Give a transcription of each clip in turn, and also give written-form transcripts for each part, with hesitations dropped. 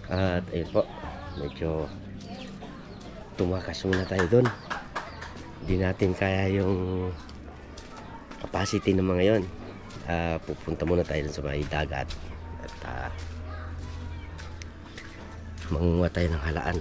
At ayun po, medyo tumakas muna tayo doon. Hindi natin kaya yung capacity ng mga yon. Pupunta muna tayo dun sa may dagat at mangunguha tayo ng halaan.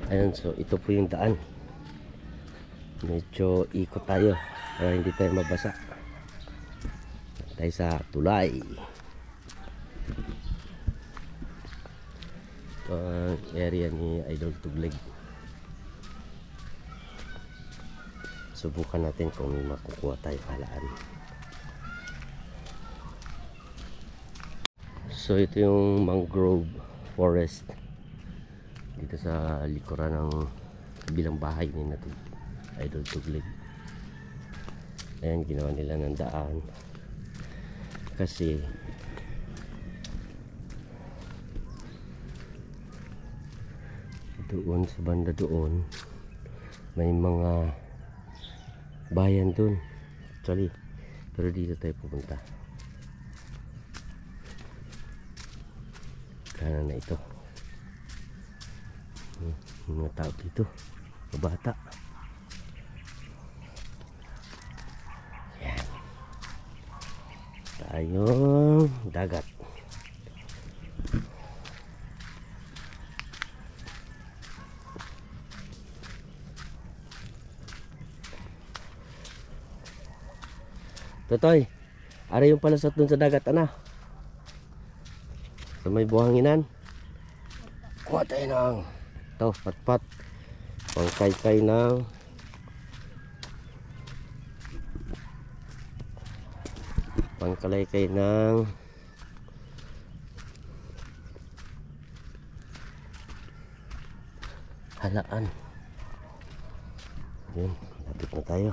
Ayun, so ito po yung daan. Medyo ikot tayo para hindi tayo mabasa. Tayo sa tulay. Ito ang area ni Idol Tugleg. Subukan natin kung may makukuha tayo halaan. So ito yung mangrove forest dito sa likuran ng kabilang bahay ni Idol Tugleg. Ayan, ginawa nila ng daan kasi doon sa banda doon may mga bayan doon actually, pero dito tayo pupunta. Kanan na ito. Mga tao dito, mga bata. Yan. Tayong dagat. Totoy, ari yung palasot dun sa dagat, ana. So may buhanginan. Kuha tayo ng ito, patpat. Pangkaykay ng pangkalaykay ng halaan. Yun, lapit na tayo.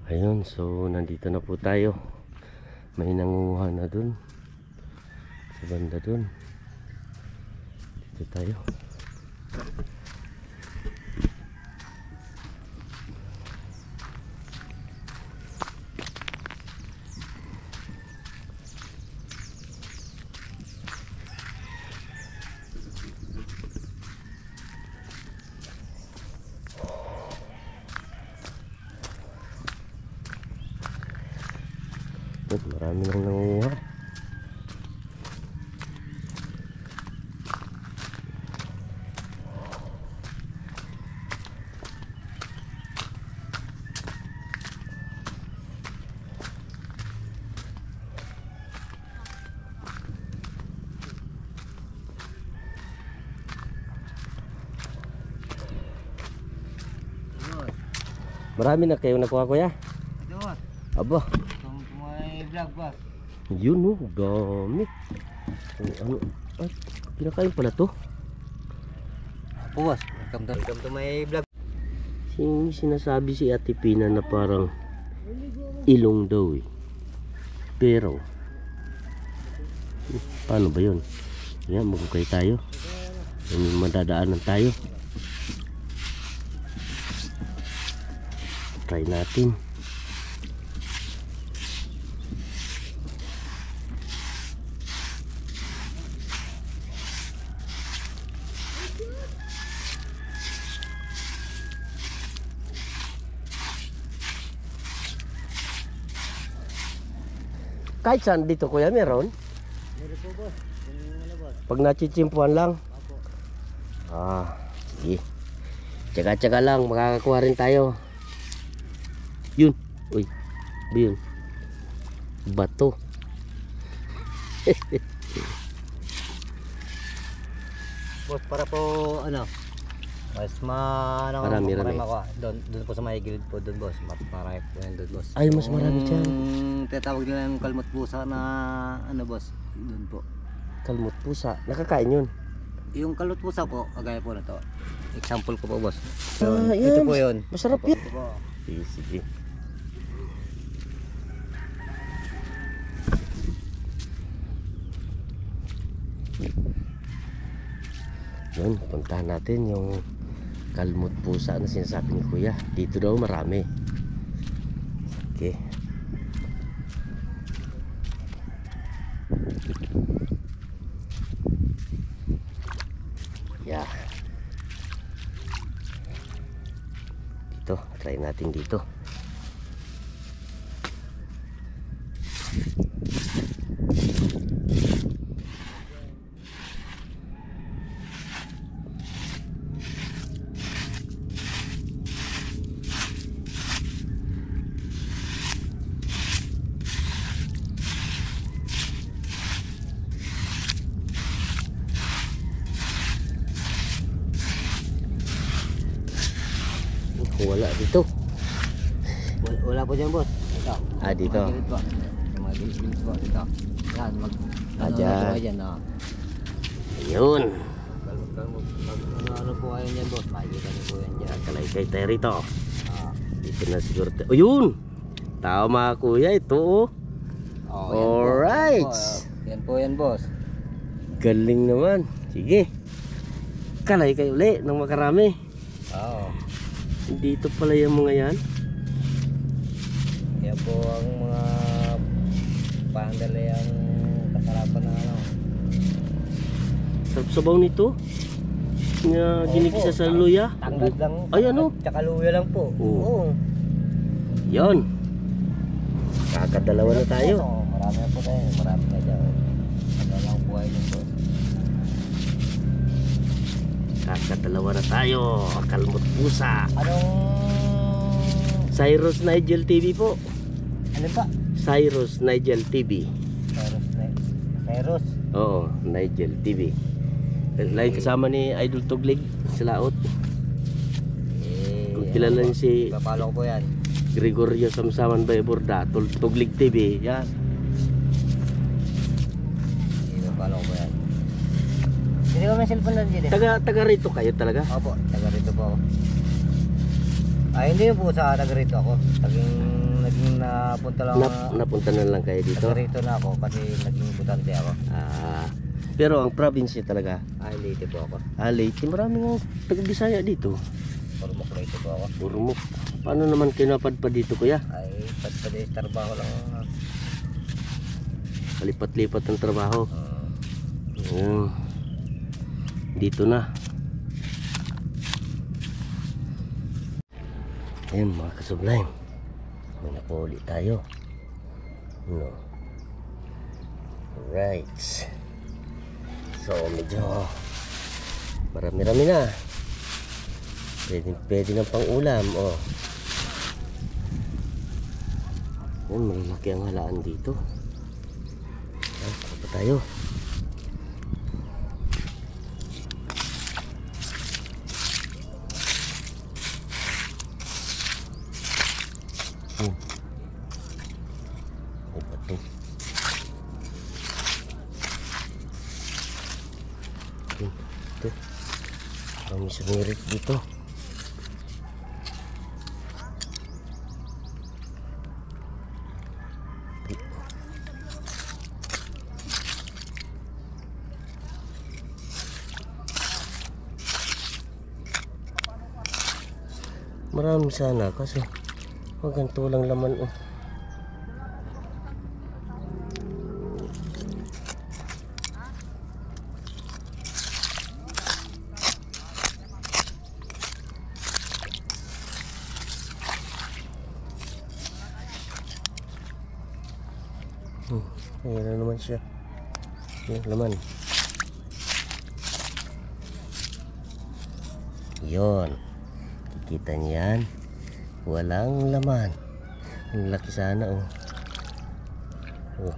Ayun, so nandito na po tayo. May nangunguha na dun sa banda dun. Dito tayo. Marami nang nangunguha. Marami na kayo nakuha, kuya? Aba, May vlog ba? yun o, dami. Ano, ay, pinakain pala to. Boss, welcome to my vlog. Sinasabi si Ate Pina na parang ilong daw eh. Pero paano ba yun? Yan, magukay tayo. May madadaanan tayo. Try natin. Kahit saan dito, kuya, meron? Meron po, boss. Ano, boss? Pag nachichimpuan lang. Apo. Sige. Tsaga-tsaga lang, makakakuha rin tayo. Yun. Uy, yun. Bato. Boss, para po ano, mas Marami. makuha. Doon po sa may gilid po doon, boss. Marami po yan doon, boss. Ay, mas marami dyan. Tinatawag nila yung kalmot pusa na ano, boss. Doon po. Kalmot pusa. Nakakain yun. Yung kalmot pusa po, kagaya po na to. Example ko po, boss. Ah, Ito yan. po yun. Masarap Opo, yan. ito po. Sige, sige. Yun, puntahan natin yung kalmot pusa na sinasabi ni kuya. Dito daw marami. Okay. Try natin dito. Wala dito. Wala po dyan, boss. Ito. Ah, dito. Mga gilid po. Yung mga gilid po dito. Yan, Dyan. Dyan, Ayun. Ano po kayo dyan, boss? Makikita niyo po yan dyan. Kalaykay tayo rito. Ah. Dito na siguro tayo. Ayun! Tama kuya, ito oh. Oh, Alright. Yan po yan, boss. Galing naman. Sige. Kalaykay uli ng makarami. Oo. Dito pala yung mga yan. Yan po ang mga pandalayang kasarapan na ano. Sarap sabaw nito. Nga ginigisa sa luya. Tanggad lang. Ay, ano? Tsaka luya lang po. Oo. Oo. Yon. Kakadalawa na tayo. Oo, marami na po tayo. Marami na dyan. Ano lang po kayo dyan, boss. Kakadalawa na tayo. Kalmot pusa. Anong... Cyrus Nigel TV po. Ano pa? Cyrus Nigel TV. Cyrus. Oo, Nigel TV. Lain kasama ni Idol Tuglig sa laot. Kung kilala niyo si Papalo ko po yan. Gregorio Samsaman Bayborda, Tuglig TV, yan. Papalo ko po yan. Hindi ko may cellphone na dyan eh. Taga rito kayo talaga? Opo, taga rito po ako. Ay, hindi po sa taga rito ako. Naging napunta lang Napunta na lang kayo dito? taga rito na ako kasi naging butante ako. Pero ang probinsya talaga? Ay, Leyte po ako. Leyte, maraming taga Bisaya dito. Purmok Leyte po ako. Purmok. Paano naman kinapadpad dito kuya? Ay, pagpadi trabaho lang. Palipat-lipat ng trabaho. Dito na. Ayun mga kasublime, may napuli tayo. No. Alright. So medyo marami-rami na. Pwede ng pang ulam. Oh. Ayun, malalaki ang halaan dito. Ay, pa tayo. Ay, bato. Ito. May sumirit dito. Marami sana kasi ganito lang laman oh. Ayan na naman siya. Yung laman. Yon. Kikita niyan. Walang laman. Ang laki sana oh. Oh.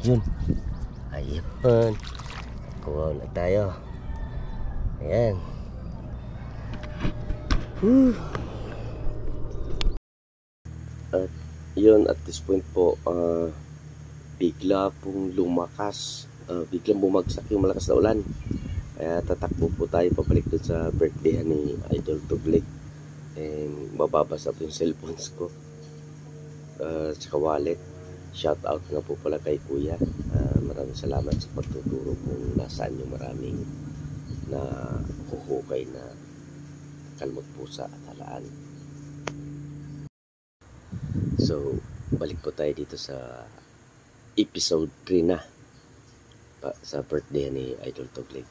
Yun. Ayun. Kuha na tayo. Ayan. At yun, at this point po, bigla pong lumakas. Biglang bumagsak yung malakas na ulan. Kaya tatakbo po tayo pabalik doon sa birthday ni Idol Tuglig. And mababasa po yung cellphones ko. Tsaka wallet. Shout out nga po pala kay Kuya. maraming salamat sa pagtuturo kung nasaan yung maraming na huhukay na kalmot pusa at halaan. So, balik po tayo dito sa episode 3 na sa birthday ni Idol Toglig.